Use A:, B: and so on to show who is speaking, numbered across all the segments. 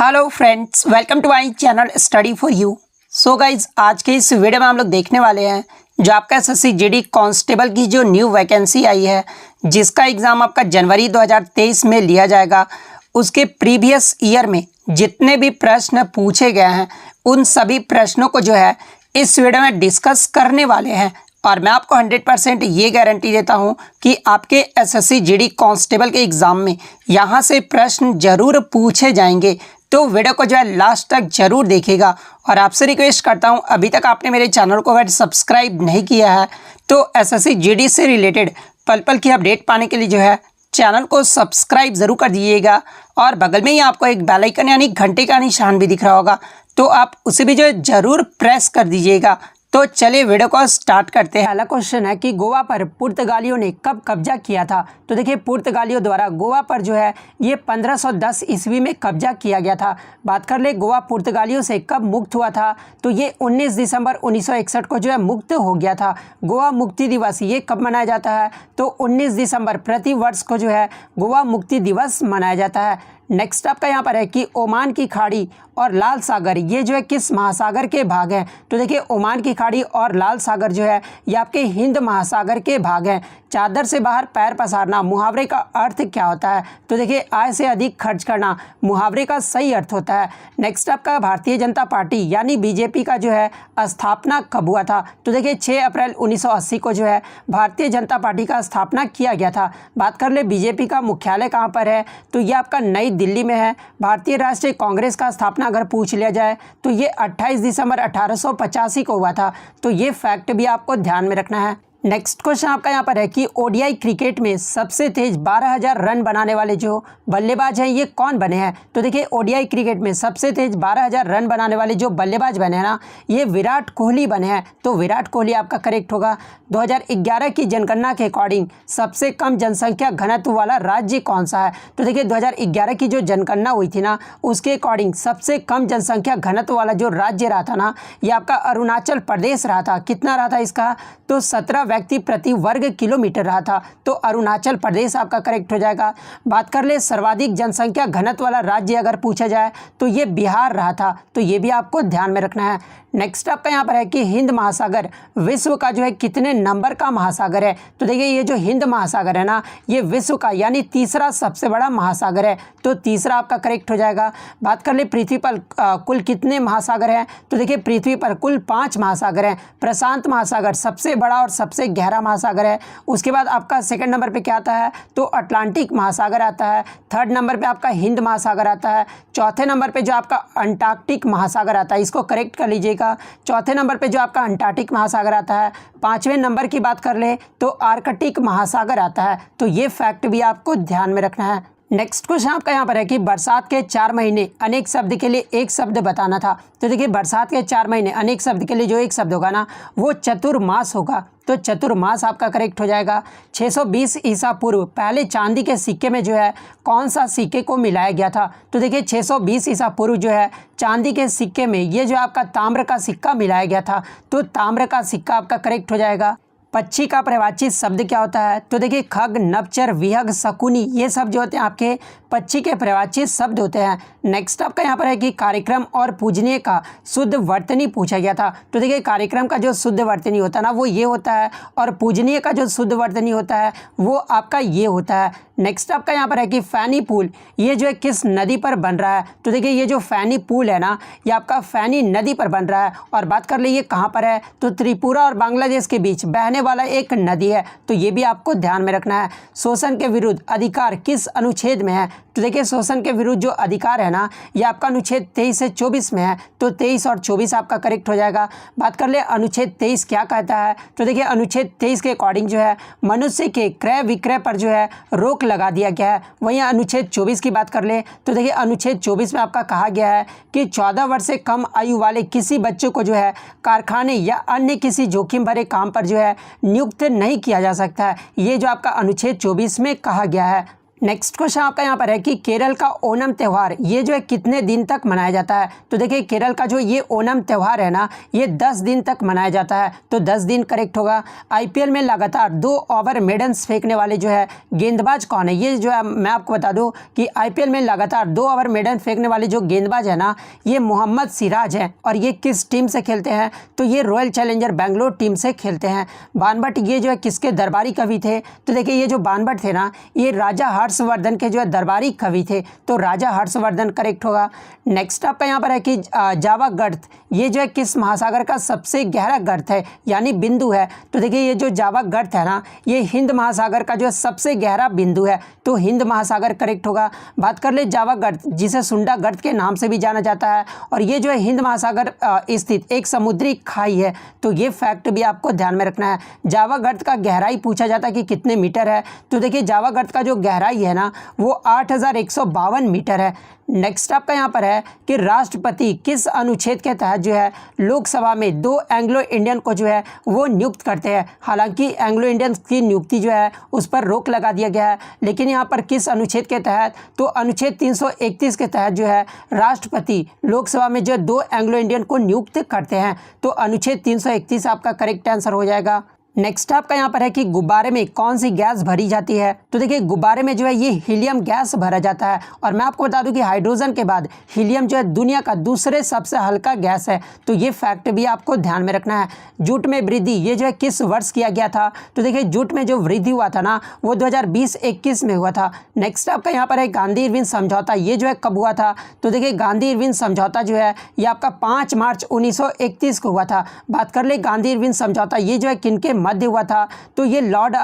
A: Hello friends, welcome to my channel study for you. So guys, आज के इस video में हम लोग देखने वाले हैं जो आपका एसएससी जीडी कांस्टेबल की जो न्यू वैकेंसी आई है, जिसका एग्ज़ाम आपका जनवरी 2023 में लिया जाएगा। उसके प्रीवियस ईयर में जितने भी प्रश्न पूछे गए हैं उन सभी प्रश्नों को जो है इस वीडियो में डिस्कस करने वाले हैं। और मैं आपको 100% ये गारंटी देता हूँ कि आपके एसएससी जीडी कांस्टेबल के एग्ज़ाम में यहाँ से प्रश्न ज़रूर पूछे जाएंगे। तो वीडियो को जो है लास्ट तक ज़रूर देखिएगा। और आपसे रिक्वेस्ट करता हूँ, अभी तक आपने मेरे चैनल को अगर सब्सक्राइब नहीं किया है तो एसएससी जीडी से रिलेटेड पल पल की अपडेट पाने के लिए जो है चैनल को सब्सक्राइब ज़रूर कर दीजिएगा। और बगल में ही आपको एक बेल आइकन यानी घंटे का निशान भी दिख रहा होगा, तो आप उसे भी जो है ज़रूर प्रेस कर दीजिएगा। तो चलिए वीडियो को स्टार्ट करते हैं। पहला क्वेश्चन है कि गोवा पर पुर्तगालियों ने कब कब्जा किया था। तो देखिए, पुर्तगालियों द्वारा गोवा पर जो है ये 1510 ईस्वी में कब्जा किया गया था। बात कर ले गोवा पुर्तगालियों से कब मुक्त हुआ था, तो ये 19 दिसंबर 1961 को जो है मुक्त हो गया था। गोवा मुक्ति दिवस ये कब मनाया जाता है, तो 19 दिसंबर प्रति वर्ष को जो है गोवा मुक्ति दिवस मनाया जाता है। नेक्स्ट आपका यहाँ पर है कि ओमान की खाड़ी और लाल सागर ये जो है किस महासागर के भाग हैं। तो देखिए, ओमान की खाड़ी और लाल सागर जो है ये आपके हिंद महासागर के भाग हैं। चादर से बाहर पैर पसारना मुहावरे का अर्थ क्या होता है, तो देखिए आय से अधिक खर्च करना मुहावरे का सही अर्थ होता है। नेक्स्ट आपका भारतीय जनता पार्टी यानी बीजेपी का जो है स्थापना कब हुआ था, तो देखिए 6 अप्रैल 1980 को जो है भारतीय जनता पार्टी का स्थापना किया गया था। बात कर ले बीजेपी का मुख्यालय कहाँ पर है, तो ये आपका नई दिल्ली में है। भारतीय राष्ट्रीय कांग्रेस का स्थापना अगर पूछ लिया जाए तो ये 28 दिसंबर 1885 को हुआ था। तो ये फैक्ट भी आपको ध्यान में रखना है। नेक्स्ट क्वेश्चन आपका यहाँ पर है कि ओडीआई क्रिकेट में सबसे तेज 12,000 रन बनाने वाले जो बल्लेबाज हैं ये कौन बने हैं। तो देखिए, ओडीआई क्रिकेट में सबसे तेज 12,000 रन बनाने वाले जो बल्लेबाज बने हैं ना, ये विराट कोहली बने हैं। तो विराट कोहली आपका करेक्ट होगा। 2011 की जनगणना के अकॉर्डिंग सबसे कम जनसंख्या घनत्व वाला राज्य कौन सा है। तो देखिए, 2011 की जो जनगणना हुई थी ना, उसके अकॉर्डिंग सबसे कम जनसंख्या घनत्व वाला जो राज्य रहा था ना, ये आपका अरुणाचल प्रदेश रहा था। कितना रहा था इसका, तो 17 व्यक्ति प्रति वर्ग किलोमीटर रहा था। तो अरुणाचल प्रदेश आपका करेक्ट हो जाएगा। बात कर ले सर्वाधिक जनसंख्या घनत्व वाला राज्य अगर पूछा जाए तो ये बिहार रहा था। तो ये भी आपको ध्यान में रखना है। नेक्स्ट आपका यहाँ पर है कि हिंद महासागर विश्व का जो है कितने नंबर का महासागर है। तो देखिए, ये जो हिंद महासागर है ना, ये विश्व का यानी तीसरा सबसे बड़ा महासागर है। तो तीसरा आपका करेक्ट हो जाएगा। बात कर ले पृथ्वी पर कुल कितने महासागर हैं, तो देखिए पृथ्वी पर कुल 5 महासागर हैं। प्रशांत महासागर सबसे बड़ा और सबसे गहरा महासागर है। उसके बाद आपका सेकंड नंबर पे क्या आता है, तो अटलांटिक महासागर आता है। थर्ड नंबर पे आपका हिंद महासागर आता है। चौथे नंबर पे जो आपका अंटार्कटिक महासागर आता है, इसको करेक्ट कर लीजिएगा। चौथे नंबर पे जो आपका अंटार्कटिक महासागर आता है। 5वें नंबर की बात कर ले तो आर्कटिक महासागर आता है। तो ये फैक्ट भी आपको ध्यान में रखना है। नेक्स्ट क्वेश्चन आपका यहाँ पर है कि बरसात के 4 महीने अनेक शब्द के लिए एक शब्द बताना था। तो देखिए, बरसात के 4 महीने अनेक शब्द के लिए जो एक शब्द होगा ना, वो चतुर्मास होगा। तो चतुर्मास आपका करेक्ट हो जाएगा। 620 ईसा पूर्व पहले चांदी के सिक्के में जो है कौन सा सिक्के को मिलाया गया था। तो देखिए, 620 ईसा पूर्व जो है चांदी के सिक्के में ये जो आपका ताम्र का सिक्का मिलाया गया था। तो ताम्र का सिक्का आपका करेक्ट हो जाएगा। पक्षी का पर्यायवाची शब्द क्या होता है, तो देखिए खग, नभचर, विहग, शकुनी ये सब जो होते हैं आपके पक्षी के पर्यायवाची शब्द होते हैं। नेक्स्ट आपका यहाँ पर है कि कार्यक्रम और पूजनीय का शुद्ध वर्तनी पूछा गया था। तो देखिए, कार्यक्रम का जो शुद्ध वर्तनी होता है ना, वो ये होता है, और पूजनीय का जो शुद्ध वर्तनी होता है वो आपका ये होता है। नेक्स्ट आपका यहाँ पर है कि फैनी पुल ये जो है किस नदी पर बन रहा है। तो देखिए, ये जो फैनी पुल है ना, ये आपका फैनी नदी पर बन रहा है। और बात कर लीजिए कहाँ पर है, तो त्रिपुरा और बांग्लादेश के बीच बहने वाला एक नदी है। तो ये भी आपको ध्यान में रखना है। शोषण के विरुद्ध अधिकार किस अनुच्छेद में है, तो देखिए शोषण के विरुद्ध जो अधिकार है ना, ये आपका अनुच्छेद 23 से 24 में है। तो 23 और 24 आपका करेक्ट हो जाएगा। बात कर ले अनुच्छेद 23 क्या कहता है, तो देखिए अनुच्छेद 23 के अकॉर्डिंग जो है मनुष्य के क्रय विक्रय पर जो है रोक लगा दिया गया है। वहीं अनुच्छेद 24 की बात कर ले तो देखिए अनुच्छेद 24 में आपका कहा गया है कि 14 वर्ष से कम आयु वाले किसी बच्चों को जो है कारखाने या अन्य किसी जोखिम भरे काम पर जो है नियुक्त नहीं किया जा सकता है। ये जो आपका अनुच्छेद 24 में कहा गया है। नेक्स्ट क्वेश्चन आपका यहाँ पर है कि केरल का ओणम त्यौहार ये जो है कितने दिन तक मनाया जाता है। तो देखिए केरल का जो ये ओणम त्यौहार है ना, ये 10 दिन तक मनाया जाता है, तो 10 दिन करेक्ट होगा। आईपीएल में लगातार 2 ओवर मेडन्स फेंकने वाले जो है गेंदबाज कौन है। ये जो है मैं आपको बता दूं कि आईपीएल में लगातार 2 ओवर मेडन फेंकने वाले जो गेंदबाज है ना, ये मोहम्मद सिराज हैं। और ये किस टीम से खेलते हैं, तो ये रॉयल चैलेंजर बेंगलोर टीम से खेलते हैं। बानभट्ट ये जो है किसके दरबारी कवि थे, तो देखिए ये जो बानभट्ट थे ना, ये राजा हर्षवर्धन के जो है दरबारी कवि थे, तो राजा हर्षवर्धन करेक्ट होगा। नेक्स्ट आपका यहाँ पर है कि जावा गर्त ये जो है किस महासागर का सबसे गहरा गर्त है, यानी बिंदु है। तो देखिए ये जो जावा गर्त है ना, ये हिंद महासागर का जो है सबसे गहरा बिंदु है, तो हिंद महासागर करेक्ट होगा। बात कर ले जावा गर्त, जिसे सुंडा गर्त के नाम से भी जाना जाता है, और ये जो है हिंद महासागर स्थित एक समुद्री खाई है, तो ये फैक्ट भी आपको ध्यान में रखना है। जावा गर्त का गहराई पूछा जाता है कि कितने मीटर है, तो देखिए जावा गर्त का जो गहराई है ना, वो 8152 मीटर है। नेक्स्ट आपका यहाँ पर है कि राष्ट्रपति किस अनुच्छेद के तहत जो है लोकसभा में 2 एंग्लो इंडियन को जो है वो नियुक्त करते हैं। हालांकि एंग्लो इंडियन की नियुक्ति जो है उस पर रोक लगा दिया गया है, लेकिन यहाँ पर किस अनुच्छेद के तहत, तो अनुच्छेद 331 के तहत जो है राष्ट्रपति लोकसभा में जो 2 एंग्लो इंडियन को नियुक्त करते हैं, तो अनुच्छेद 331 आपका करेक्ट आंसर हो जाएगा। नेक्स्ट आपका यहाँ पर है कि गुब्बारे में कौन सी गैस भरी जाती है। तो देखिए गुब्बारे में जो है ये हीलियम गैस भरा जाता है, और मैं आपको बता दूं कि हाइड्रोजन के बाद हीलियम जो है दुनिया का दूसरे सबसे हल्का गैस है, तो ये फैक्ट भी आपको ध्यान में रखना है। जूट में वृद्धि ये जो है किस वर्ष किया गया था, तो देखिए जूट में जो वृद्धि हुआ था ना, वो 2020-21 में हुआ था। नेक्स्ट आपका यहाँ पर है गांधी इरविन समझौता, ये जो है कब हुआ था, तो देखिए गांधी इरविन समझौता जो है ये आपका 5 मार्च 1931 को हुआ था। बात कर ले गांधी इरविन समझौता ये जो है किनके मध्य हुआ था, तो ये लॉर्ड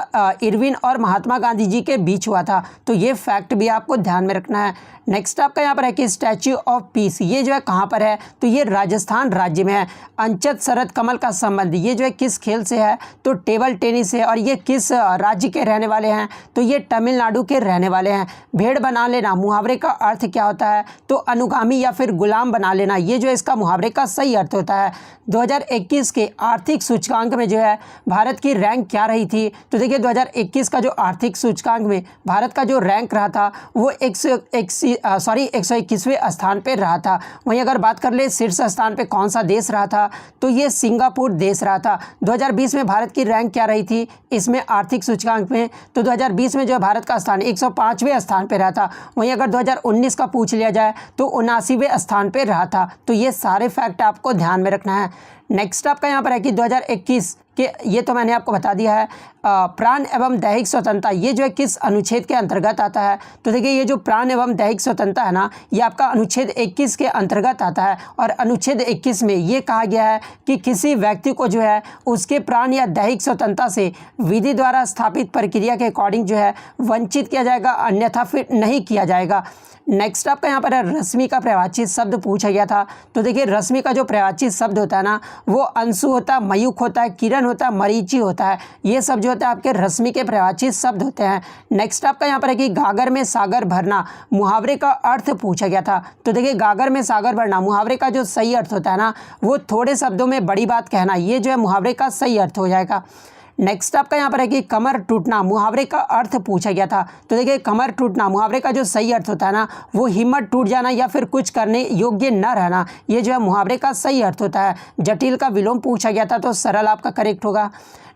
A: इरविन और महात्मा गांधी जी के बीच हुआ था, तो ये फैक्ट भी आपको ध्यान में रखना है। नेक्स्ट आपका यहाँ पर है कि स्टैच्यू ऑफ पीस ये जो है कहाँ पर है, तो ये राजस्थान राज्य में है। अंचत शरद कमल का संबंध ये जो है किस खेल से है, तो टेबल टेनिस है, और ये किस राज्य के रहने वाले हैं, तो ये तमिलनाडु के रहने वाले हैं। भेड़ बना लेना मुहावरे का अर्थ क्या होता है, तो अनुगामी या फिर गुलाम बना लेना, ये जो है इसका मुहावरे का सही अर्थ होता है। 2021 के आर्थिक सूचकांक में जो है भारत की रैंक क्या रही थी, तो देखिए 2021 का जो आर्थिक सूचकांक में भारत का जो रैंक रहा था वो 121वें स्थान पे रहा था। वहीं अगर बात कर ले शीर्ष स्थान पे कौन सा देश रहा था, तो ये सिंगापुर देश रहा था। 2020 में भारत की रैंक क्या रही थी इसमें आर्थिक सूचकांक में, तो 2020 में जो भारत का स्थान 105वें स्थान पे रहा था। वहीं अगर 2019 का पूछ लिया जाए तो 79वें स्थान पे रहा था, तो ये सारे फैक्ट आपको ध्यान में रखना है। नेक्स्ट आपका यहाँ पर है कि 2021 के, ये तो मैंने आपको बता दिया है, प्राण एवं दैहिक स्वतंत्रता ये जो है किस अनुच्छेद के अंतर्गत आता है, तो देखिए ये जो प्राण एवं दैहिक स्वतंत्रता है ना, ये आपका अनुच्छेद 21 के अंतर्गत आता है। और अनुच्छेद 21 में ये कहा गया है कि किसी व्यक्ति को जो है उसके प्राण या दैहिक स्वतंत्रता से विधि द्वारा स्थापित प्रक्रिया के अकॉर्डिंग जो है वंचित किया जाएगा, अन्यथा फिर नहीं किया जाएगा। नेक्स्ट आपका यहाँ पर है रश्मि का प्रवाचित शब्द पूछा गया था, तो देखिए रश्मि का जो प्रवाचित शब्द होता है ना, वो अंशु होता है, मयूख होता है, किरण होता है, मरीचि होता है, ये सब जो होता है आपके रश्मि के प्रवाचित शब्द होते हैं। नेक्स्ट आपका यहाँ पर है कि गागर में सागर भरना मुहावरे का अर्थ पूछा गया था, तो देखिए गागर में सागर भरना मुहावरे का जो सही अर्थ होता है ना, वो थोड़े शब्दों में बड़ी बात कहना, ये जो है मुहावरे का सही अर्थ हो जाएगा। नेक्स्ट आपका यहाँ पर है कि कमर टूटना मुहावरे का अर्थ पूछा गया था, तो देखिए कमर टूटना मुहावरे का जो सही अर्थ होता है ना, वो हिम्मत टूट जाना या फिर कुछ करने योग्य न रहना, ये जो है मुहावरे का सही अर्थ होता है। जटिल का विलोम पूछा गया था, तो सरल आपका करेक्ट होगा।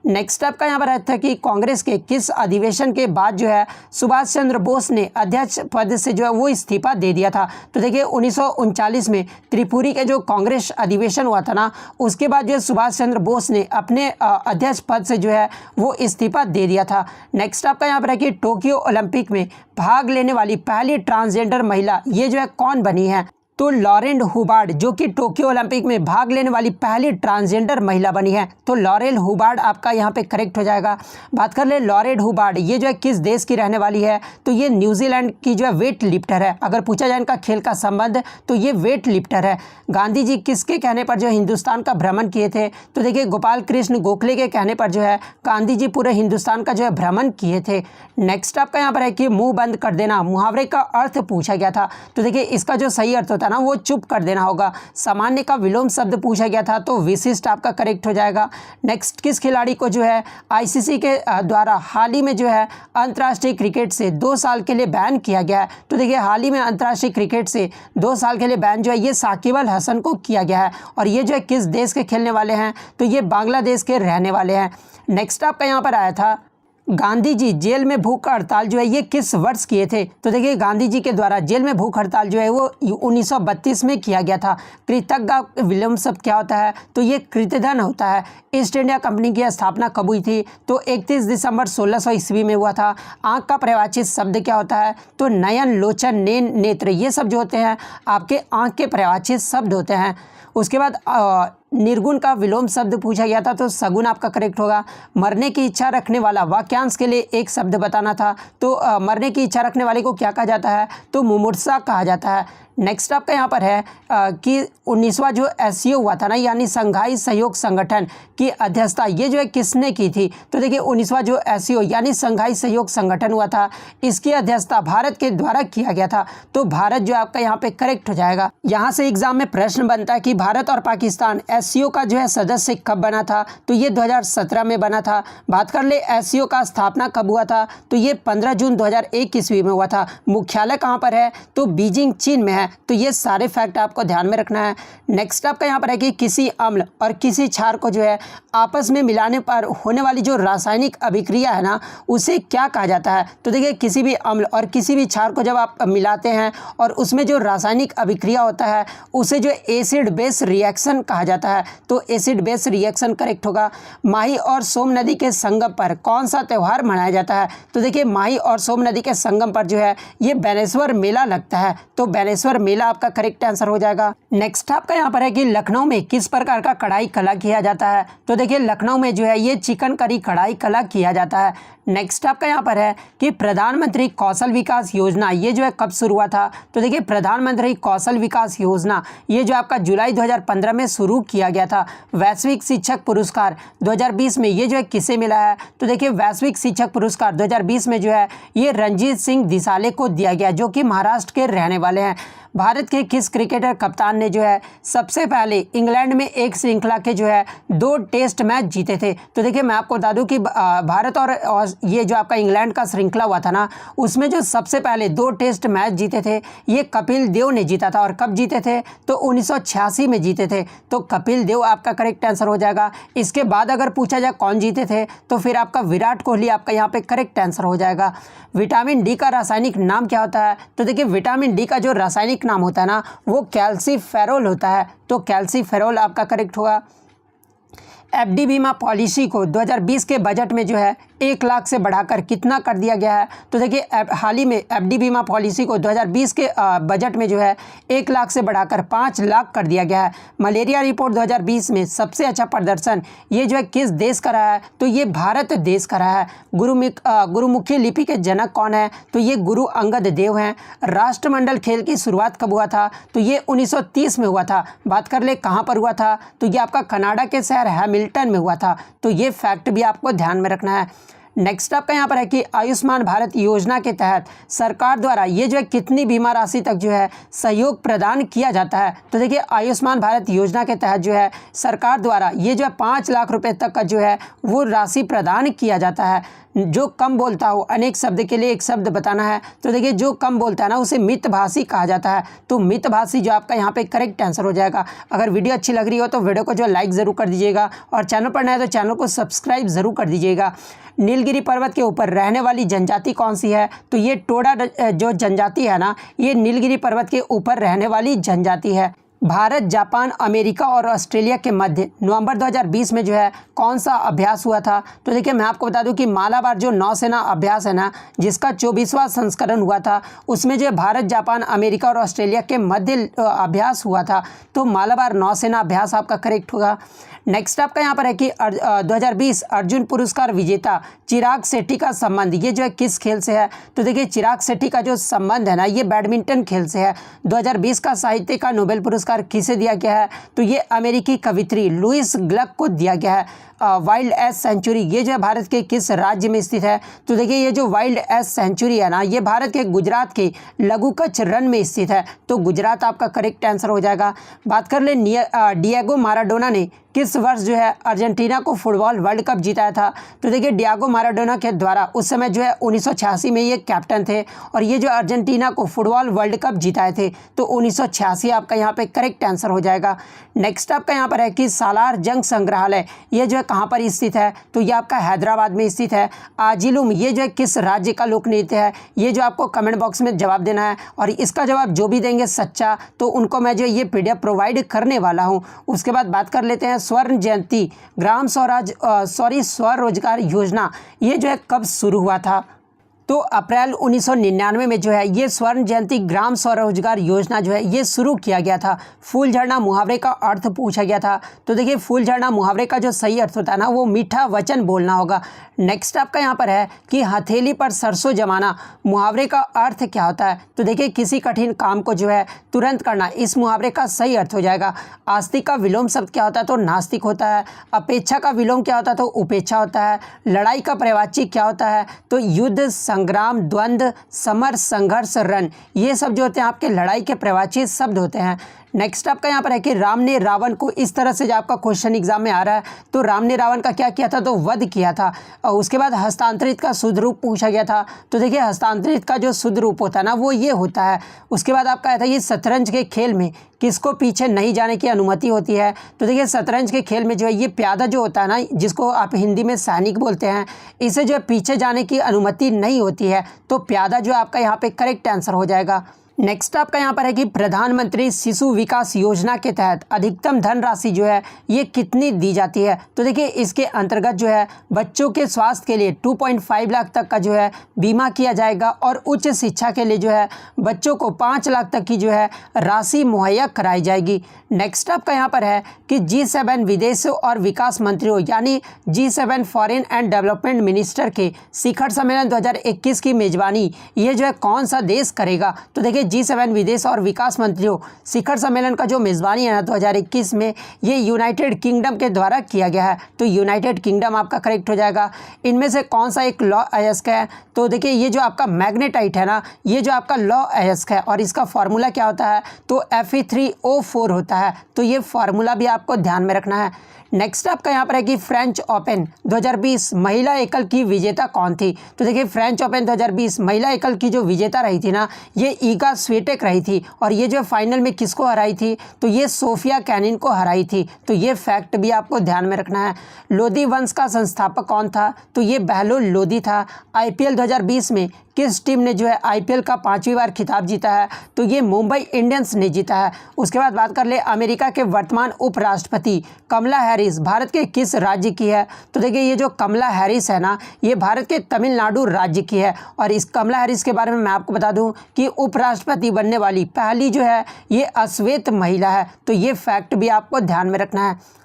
A: नेक्स्ट आपका यहाँ पर अर्थ है कि कांग्रेस के किस अधिवेशन के बाद जो है सुभाष चंद्र बोस ने अध्यक्ष पद से जो है वो इस्तीफा दे दिया था, तो देखिए 1939 में त्रिपुरी के जो कांग्रेस अधिवेशन हुआ था ना, उसके बाद जो सुभाष चंद्र बोस ने अपने अध्यक्ष पद से जो है वो इस्तीफा दे दिया था। नेक्स्ट आपका यहाँ पर है कि टोक्यो ओलंपिक में भाग लेने वाली पहली ट्रांसजेंडर महिला ये जो है कौन बनी है, तो लॉरेन हुबार्ड जो कि टोक्यो ओलंपिक में भाग लेने वाली पहली ट्रांसजेंडर महिला बनी है, तो लॉरेन हुबार्ड आपका यहाँ पे करेक्ट हो जाएगा। बात कर ले लॉरेन हुबार्ड ये जो है किस देश की रहने वाली है, तो ये न्यूजीलैंड की जो है वेट लिफ्टर है। अगर पूछा जाए इनका खेल का संबंध, तो ये वेट लिफ्टर है। गांधी जी किसके कहने पर जो हिंदुस्तान का भ्रमण किए थे, तो देखिए गोपाल कृष्ण गोखले के कहने पर जो है गांधी जी पूरे हिंदुस्तान का जो है भ्रमण किए थे। नेक्स्ट आपका यहाँ पर है कि मुंह बंद कर देना मुहावरे का अर्थ पूछा गया था, तो देखिए इसका जो सही अर्थ होता होता है ना वो चुप कर देना होगा। सामान्य का विलोम शब्द पूछा गया था तो विशिष्ट आपका करेक्ट हो जाएगा। नेक्स्ट, किस खिलाड़ी को जो है आईसीसी के द्वारा हाल ही में जो है अंतर्राष्ट्रीय क्रिकेट से 2 साल के लिए बैन किया गया है? तो देखिए हाल ही में अंतर्राष्ट्रीय क्रिकेट से 2 साल के लिए बैन जो है ये साकिब अल हसन को किया गया है। और ये जो है किस देश के खेलने वाले हैं? तो ये बांग्लादेश के रहने वाले हैं। नेक्स्ट आपका यहाँ पर आया था, गांधी जी जेल में भूख हड़ताल जो है ये किस वर्ष किए थे? तो देखिए गांधी जी के द्वारा जेल में भूख हड़ताल जो है वो 1932 में किया गया था। कृतज्ञ विलोम शब्द क्या होता है? तो ये कृतधन होता है। ईस्ट इंडिया कंपनी की स्थापना कब हुई थी? तो 31 दिसंबर 1600 ईस्वी में हुआ था। आंख का परिभाषित शब्द क्या होता है? तो नयन, लोचन, नेन, नेत्र, ये सब जो होते हैं आपके आंख के परिभाषित शब्द होते हैं। उसके बाद निर्गुण का विलोम शब्द पूछा गया था तो सगुण आपका करेक्ट होगा। मरने की इच्छा रखने वाला वाक्यांश के लिए एक शब्द बताना था तो मरने की इच्छा रखने वाले को क्या कहा जाता है? तो मुमूर्षा कहा जाता है। नेक्स्ट आपका यहाँ पर है कि 19वां जो एससीओ हुआ था ना यानी संघाई सहयोग संगठन की अध्यक्षता ये जो है किसने की थी? तो देखिए 19वां जो एससीओ यानी संघाई सहयोग संगठन हुआ था इसकी अध्यक्षता भारत के द्वारा किया गया था तो भारत जो आपका यहाँ पे करेक्ट हो जाएगा। यहाँ से एग्जाम में प्रश्न बनता है कि भारत और पाकिस्तान एससीओ का जो है सदस्य कब बना था? तो ये 2017 में बना था। बात कर ले एससीओ का स्थापना कब हुआ था? तो ये 15 जून 2001 ईस्वी में हुआ था। मुख्यालय कहाँ पर है? तो बीजिंग चीन में है। तो ये सारे फैक्ट आपको ध्यान में रखना है। नेक्स्ट आपका यहाँ पर है कि किसी अम्ल और किसी क्षार को जो है आपस में मिलाने पर होने वाली जो रासायनिक अभिक्रिया है ना उसे क्या कहा जाता है? तो देखिए किसी भी अम्ल और किसी भी क्षार को जब आप मिलाते हैं और उसमें जो रासायनिक अभिक्रिया होता है उसे जो एसिड बेस रिएक्शन कहा जाता है तो एसिड बेस रिएक्शन करेक्ट होगा। माही और सोम नदी के संगम पर कौन सा त्यौहार मनाया जाता है? तो देखिए माही और सोम नदी के संगम पर जो है ये बेनेश्वर मेला लगता है तो बेनेश्वर मेला आपका करेक्ट आंसर हो जाएगा। नेक्स्ट आपका यहाँ पर है कि लखनऊ में किस प्रकार का कढ़ाई कला किया जाता है? तो देखिए लखनऊ में जो है ये चिकन करी कढ़ाई कला किया जाता है। नेक्स्ट आपका यहाँ पर है कि प्रधानमंत्री कौशल विकास योजना ये जो है कब शुरू हुआ था? तो देखिए प्रधानमंत्री कौशल विकास योजना ये जो आपका जुलाई 2015 में शुरू किया गया था। वैश्विक शिक्षक पुरस्कार 2020 में ये जो है किसे मिला है? तो देखिए वैश्विक शिक्षक पुरस्कार 2020 में जो है ये रणजीत सिंह दिसाले को दिया गया जो कि महाराष्ट्र के रहने वाले हैं। भारत के किस क्रिकेटर कप्तान ने जो है सबसे पहले इंग्लैंड में एक श्रृंखला के जो है 2 टेस्ट मैच जीते थे? तो देखिए मैं आपको बता दूं कि भारत और ये जो आपका इंग्लैंड का श्रृंखला हुआ था ना उसमें जो सबसे पहले 2 टेस्ट मैच जीते थे ये कपिल देव ने जीता था। और कब जीते थे? तो 1986 में जीते थे तो कपिल देव आपका करेक्ट आंसर हो जाएगा। इसके बाद अगर पूछा जाए कौन जीते थे तो फिर आपका विराट कोहली आपका यहाँ पे करेक्ट आंसर हो जाएगा। विटामिन डी का रासायनिक नाम क्या होता है? तो देखिए विटामिन डी का जो रासायनिक नाम होता है ना वो कैल्सीफेरोल होता है तो कैल्सीफेरोल आपका करेक्ट होगा। एफडी बीमा पॉलिसी को 2020 के बजट में जो है 1 लाख से बढ़ाकर कितना कर दिया गया है? तो देखिए हाल ही में एफडी बीमा पॉलिसी को 2020 के बजट में जो है 1 लाख से बढ़ाकर 5 लाख कर दिया गया है। मलेरिया रिपोर्ट 2020 में सबसे अच्छा प्रदर्शन ये जो है किस देश का रहा है? तो ये भारत देश का रहा है। गुरुमुखी लिपि के जनक कौन है? तो ये गुरु अंगद देव हैं। राष्ट्रमंडल खेल की शुरुआत कब हुआ था? तो ये 1930 में हुआ था। बात कर ले कहाँ पर हुआ था? तो ये आपका कनाडा के शहर हैमिल्टन में हुआ था तो ये फैक्ट भी आपको ध्यान में रखना है। नेक्स्ट आपका यहाँ पर है कि आयुष्मान भारत योजना के तहत सरकार द्वारा ये जो है कितनी बीमा राशि तक जो है सहयोग प्रदान किया जाता है? तो देखिए आयुष्मान भारत योजना के तहत जो है सरकार द्वारा ये जो है 5 लाख रुपए तक का जो है वो राशि प्रदान किया जाता है। जो कम बोलता हो अनेक शब्द के लिए एक शब्द बताना है तो देखिए जो कम बोलता है ना उसे मितभाषी कहा जाता है तो मितभाषी जो आपका यहाँ पे करेक्ट आंसर हो जाएगा। अगर वीडियो अच्छी लग रही हो तो वीडियो को जो लाइक ज़रूर कर दीजिएगा और चैनल पर नया है तो चैनल को सब्सक्राइब ज़रूर कर दीजिएगा। नीलगिरी पर्वत के ऊपर रहने वाली जनजाति कौन सी है? तो ये टोडा जो जनजाति है ना ये नीलगिरी पर्वत के ऊपर रहने वाली जनजाति है। भारत, जापान, अमेरिका और ऑस्ट्रेलिया के मध्य नवंबर 2020 में जो है कौन सा अभ्यास हुआ था? तो देखिए मैं आपको बता दूं कि मालाबार जो नौसेना अभ्यास है ना जिसका 24वां संस्करण हुआ था उसमें जो है भारत, जापान, अमेरिका और ऑस्ट्रेलिया के मध्य अभ्यास हुआ था तो मालाबार नौसेना अभ्यास आपका करेक्ट होगा। नेक्स्ट आपका यहाँ पर है कि 2020 अर्जुन पुरस्कार विजेता चिराग शेट्टी का संबंध ये जो है किस खेल से है? तो देखिए चिराग शेट्टी का जो संबंध है ना ये बैडमिंटन खेल से है। 2020 का साहित्य का नोबेल पुरस्कार किसे दिया गया है? तो ये अमेरिकी कवित्री लुइस ग्लक को दिया गया है। वाइल्ड एस सेंचुरी ये जो है भारत के किस राज्य में स्थित है? तो देखिए ये जो वाइल्ड एस सेंचुरी है ना ये भारत के गुजरात के लघु कच्छ रण में स्थित है। तो गुजरात आपका करेक्ट आंसर हो जाएगा। बात कर ले डिएगो माराडोना ने किस वर्ष जो है अर्जेंटीना को फुटबॉल वर्ल्ड कप जीताया था? तो देखिए डिएगो माराडोना के द्वारा उस समय जो है 1986 में ये कैप्टन थे और ये जो अर्जेंटीना को फुटबॉल वर्ल्ड कप जीताए थे। तो 1986 आपका यहाँ पे करेक्ट आंसर हो जाएगा। नेक्स्ट आपका यहाँ पर है कि सालार जंग संग्रहालय ये जो है कहाँ पर स्थित है? तो ये आपका हैदराबाद में स्थित है। आजिलुम ये जो है किस राज्य का लोक नृत्य है? ये जो आपको कमेंट बॉक्स में जवाब देना है और इसका जवाब जो भी देंगे सच्चा तो उनको मैं जो ये PDF प्रोवाइड करने वाला हूँ। उसके बाद बात कर लेते हैं स्वर्ण जयंती ग्राम स्वरोजगार योजना ये जो है कब शुरू हुआ था? तो अप्रैल 1999 में जो है ये स्वर्ण जयंती ग्राम स्वरोजगार योजना जो है ये शुरू किया गया था। फूल झड़ना मुहावरे का अर्थ पूछा गया था। तो देखिए फूल झड़ना मुहावरे का जो सही अर्थ होता है ना वो मीठा वचन बोलना होगा। नेक्स्ट आपका यहाँ पर है कि हथेली पर सरसों जमाना मुहावरे का अर्थ क्या होता है? तो देखिए किसी कठिन काम को जो है तुरंत करना इस मुहावरे का सही अर्थ हो जाएगा। आस्तिक का विलोम शब्द क्या होता है? तो नास्तिक होता है। अपेक्षा का विलोम क्या होता है? तो उपेक्षा होता है। लड़ाई का पर्यायवाची क्या होता है? तो युद्ध, संग्राम, द्वंद्व, समर, संघर्ष, रण ये सब जो होते हैं आपके लड़ाई के पर्यायवाची शब्द होते हैं। नेक्स्ट आपका यहाँ पर है कि राम ने रावण को इस तरह से जो आपका क्वेश्चन एग्जाम में आ रहा है तो राम ने रावण का क्या किया था? तो वध किया था। और उसके बाद हस्तांतरित का शुद्ध रूप पूछा गया था। तो देखिए हस्तांतरित का जो शुद्ध रूप होता है ना वो ये होता है। उसके बाद आपका था ये शतरंज के खेल में किसको पीछे नहीं जाने की अनुमति होती है? तो देखिए शतरंज के खेल में जो है ये प्यादा जो होता है ना जिसको आप हिंदी में सैनिक बोलते हैं इसे जो है पीछे जाने की अनुमति नहीं होती है। तो प्यादा जो आपका यहाँ पे करेक्ट आंसर हो जाएगा। नेक्स्ट आपका यहाँ पर है कि प्रधानमंत्री शिशु विकास योजना के तहत अधिकतम धनराशि जो है ये कितनी दी जाती है? तो देखिए इसके अंतर्गत जो है बच्चों के स्वास्थ्य के लिए 2.5 लाख तक का जो है बीमा किया जाएगा और उच्च शिक्षा के लिए जो है बच्चों को 5 लाख तक की जो है राशि मुहैया कराई जाएगी। नेक्स्ट आपका यहाँ पर है कि G7 विदेश और विकास मंत्रियों यानी G7 foreign and development minister के शिखर सम्मेलन 2021 की मेजबानी ये जो है कौन सा देश करेगा? तो देखिए G7 विदेश और विकास मंत्रियों शिखर सम्मेलन का जो मेजबानी है ना 2021 में ये यूनाइटेड किंगडम के द्वारा किया गया है। तो यूनाइटेड किंगडम आपका करेक्ट हो जाएगा। इनमें से कौन सा एक लौ अयस्क है? तो देखिए ये जो आपका मैग्नेटाइट है ना ये जो आपका लौ अयस्क है और इसका फॉर्मूला क्या होता है? तो Fe3O4 होता है। तो ये फार्मूला भी आपको ध्यान में रखना है। नेक्स्ट आपका यहाँ पर है कि फ्रेंच ओपन 2020 महिला एकल की विजेता कौन थी? तो देखिए फ्रेंच ओपन 2020 महिला एकल की जो विजेता रही थी ना ये ईगा स्विएटेक रही थी और ये जो फाइनल में किसको हराई थी? तो ये सोफिया कैनिन को हराई थी। तो ये फैक्ट भी आपको ध्यान में रखना है। लोधी वंश का संस्थापक कौन था? तो ये बहलोल लोधी था। IPL 2020 में किस टीम ने जो है IPL का 5वीं बार खिताब जीता है? तो ये मुंबई इंडियंस ने जीता है। उसके बाद बात कर ले अमेरिका के वर्तमान उपराष्ट्रपति कमला हैरिस भारत के किस राज्य की है? तो देखिए ये जो कमला हैरिस है ना ये भारत के तमिलनाडु राज्य की है और इस कमला हैरिस के बारे में मैं आपको बता दूं कि उपराष्ट्रपति बनने वाली पहली जो है ये अश्वेत महिला है। तो ये फैक्ट भी आपको ध्यान में रखना है।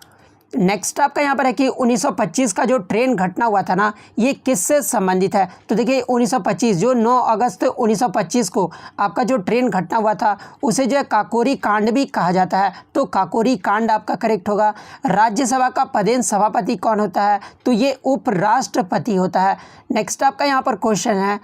A: नेक्स्ट आपका यहाँ पर है कि 1925 का जो ट्रेन घटना हुआ था ना ये किससे संबंधित है? तो देखिए 1925 जो 9 अगस्त 1925 को आपका जो ट्रेन घटना हुआ था उसे जो है काकोरी कांड भी कहा जाता है। तो काकोरी कांड आपका करेक्ट होगा। राज्यसभा का पदेन सभापति कौन होता है? तो ये उपराष्ट्रपति होता है। नेक्स्ट आपका यहाँ पर क्वेश्चन है